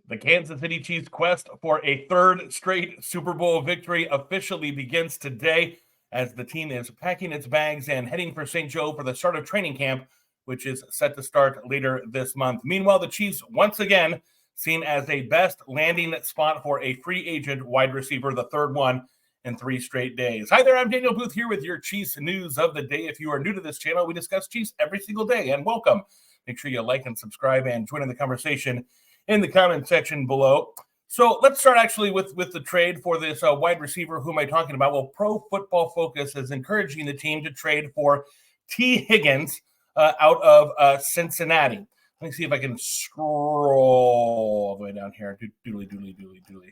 The Kansas City Chiefs' quest for a third straight Super Bowl victory officially begins today as the team is packing its bags and heading for St. Joe for the start of training camp, which is set to start later this month. Meanwhile, the Chiefs once again seen as a best landing spot for a free agent wide receiver, the third one in 3 straight days. Hi there, I'm Daniel Booth here with your Chiefs news of the day. If you are new to this channel, we discuss Chiefs every single day, and welcome. Make sure you like and subscribe and join in the conversation in the comment section below. So let's start actually with the trade for this wide receiver. Who am I talking about? Well, Pro Football Focus is encouraging the team to trade for Tee Higgins out of Cincinnati. Let me see if I can scroll all the way down here. Doodly.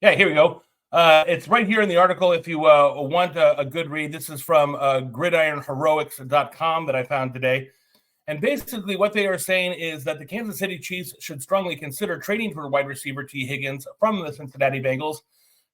Yeah, here we go. It's right here in the article if you want a good read. This is from gridironheroics.com that I found today. And basically what they are saying is that the Kansas City Chiefs should strongly consider trading for wide receiver Tee Higgins from the Cincinnati Bengals.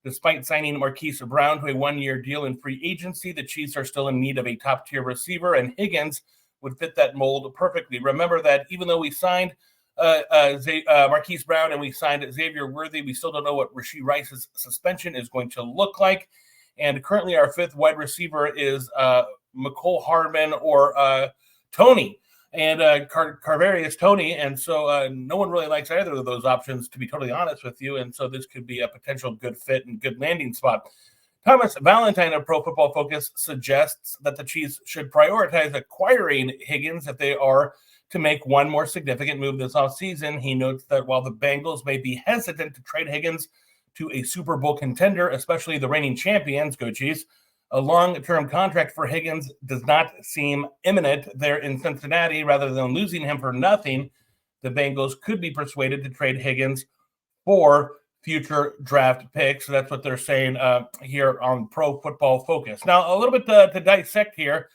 Despite signing Marquise Brown to a 1-year deal in free agency, the Chiefs are still in need of a top-tier receiver, and Higgins would fit that mold perfectly. Remember that even though we signed Marquise Brown and we signed Xavier Worthy, we still don't know what Rashee Rice's suspension is going to look like. And currently our fifth wide receiver is Mecole Hardman or Tony. And Kadarius Toney, and so no one really likes either of those options, to be totally honest with you, and so this could be a potential good fit and good landing spot. Thomas Valentine of Pro Football Focus suggests that the Chiefs should prioritize acquiring Higgins if they are to make one more significant move this offseason. He notes that while the Bengals may be hesitant to trade Higgins to a Super Bowl contender, especially the reigning champions, go Chiefs, a long-term contract for Higgins does not seem imminent there in Cincinnati. Rather than losing him for nothing, the Bengals could be persuaded to trade Higgins for future draft picks. So that's what they're saying here on Pro Football Focus. Now, a little bit to dissect here.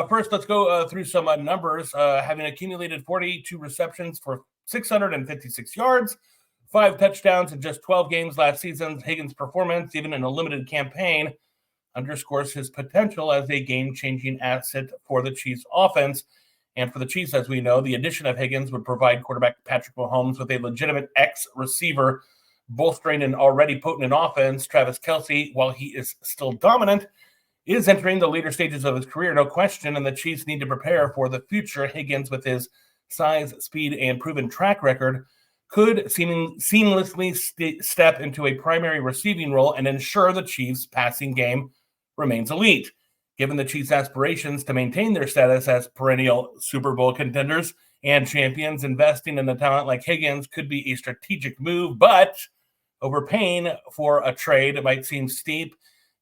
First, let's go through some numbers. Having accumulated 42 receptions for 656 yards, 5 touchdowns in just 12 games last season, Higgins' performance, even in a limited campaign, underscores his potential as a game-changing asset for the Chiefs offense. And for the Chiefs, as we know, the addition of Higgins would provide quarterback Patrick Mahomes with a legitimate X-receiver, bolstering an already potent offense. Travis Kelce, while he is still dominant, is entering the later stages of his career, no question, and the Chiefs need to prepare for the future. Higgins, with his size, speed, and proven track record, could seamlessly step into a primary receiving role and ensure the Chiefs' passing game remains elite. Given the Chiefs' aspirations to maintain their status as perennial Super Bowl contenders and champions, investing in a talent like Higgins could be a strategic move, but overpaying for a trade might seem steep,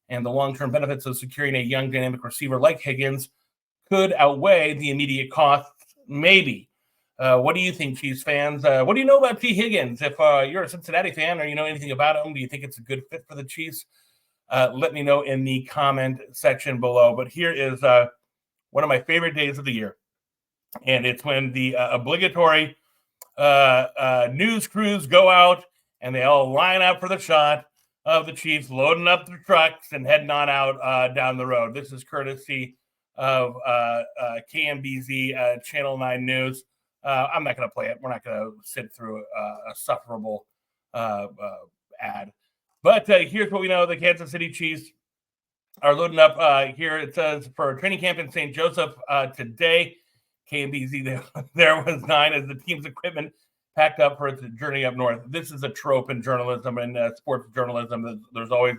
and the long-term benefits of securing a young, dynamic receiver like Higgins could outweigh the immediate costs, maybe. What do you think, Chiefs fans? What do you know about Tee Higgins? If you're a Cincinnati fan or you know anything about him, do you think it's a good fit for the Chiefs? Let me know in the comment section below. But here is one of my favorite days of the year. And it's when the obligatory news crews go out and they all line up for the shot of the Chiefs loading up their trucks and heading on out down the road. This is courtesy of KMBZ Channel 9 News. I'm not going to play it. We're not going to sit through a sufferable ad. But here's what we know. The Kansas City Chiefs are loading up here. It says for training camp in St. Joseph today. KMBZ there was 9 as the team's equipment packed up for its journey up north. This is a trope in journalism and sports journalism. There's always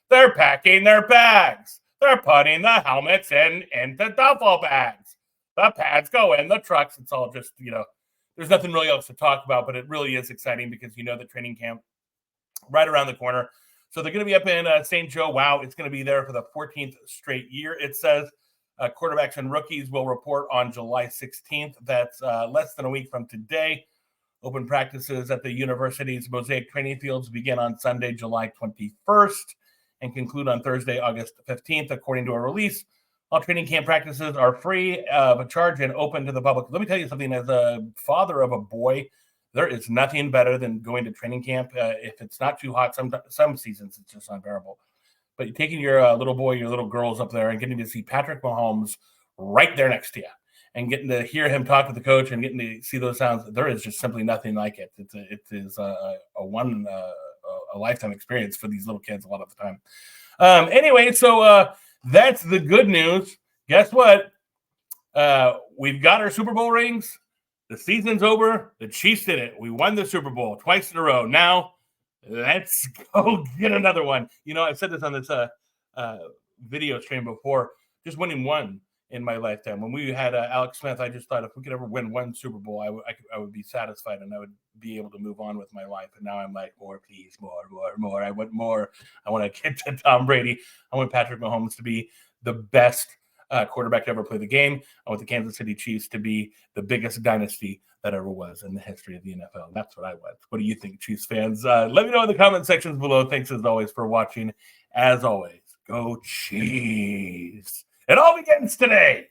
they're packing their bags. They're putting the helmets into duffel bags. The pads go in the trucks. It's all just, there's nothing really else to talk about, but it really is exciting because you know the training camp right around the corner. So they're going to be up in St. Joe. Wow, it's going to be there for the 14th straight year. It says quarterbacks and rookies will report on July 16th. That's less than a week from today. Open practices at the university's Mosaic training fields begin on Sunday, July 21st, and conclude on Thursday, August 15th, according to a release. All training camp practices are free of charge and open to the public. Let me tell you something. As a father of a boy, there is nothing better than going to training camp. If it's not too hot, some seasons it's just unbearable. But taking your little boy, your little girls up there and getting to see Patrick Mahomes right there next to you and getting to hear him talk to the coach and getting to see those sounds, there is just simply nothing like it. It is a lifetime experience for these little kids a lot of the time. Anyway, so that's the good news. Guess what? We've got our Super Bowl rings. The season's over. The Chiefs did it. We won the Super Bowl twice in a row. Now, let's go get another one. You know, I've said this on this video stream before. Just winning one in my lifetime. When we had Alex Smith, I just thought if we could ever win one Super Bowl, I would be satisfied and I would be able to move on with my life. And now I'm like, more, please, more. I want more. I want to get to Tom Brady. I want Patrick Mahomes to be the best quarterback to ever play the game. I want the Kansas City Chiefs to be the biggest dynasty that ever was in the history of the NFL. That's what I want. What do you think, Chiefs fans? Let me know in the comment sections below. Thanks as always for watching. As always, go Chiefs. It all begins today.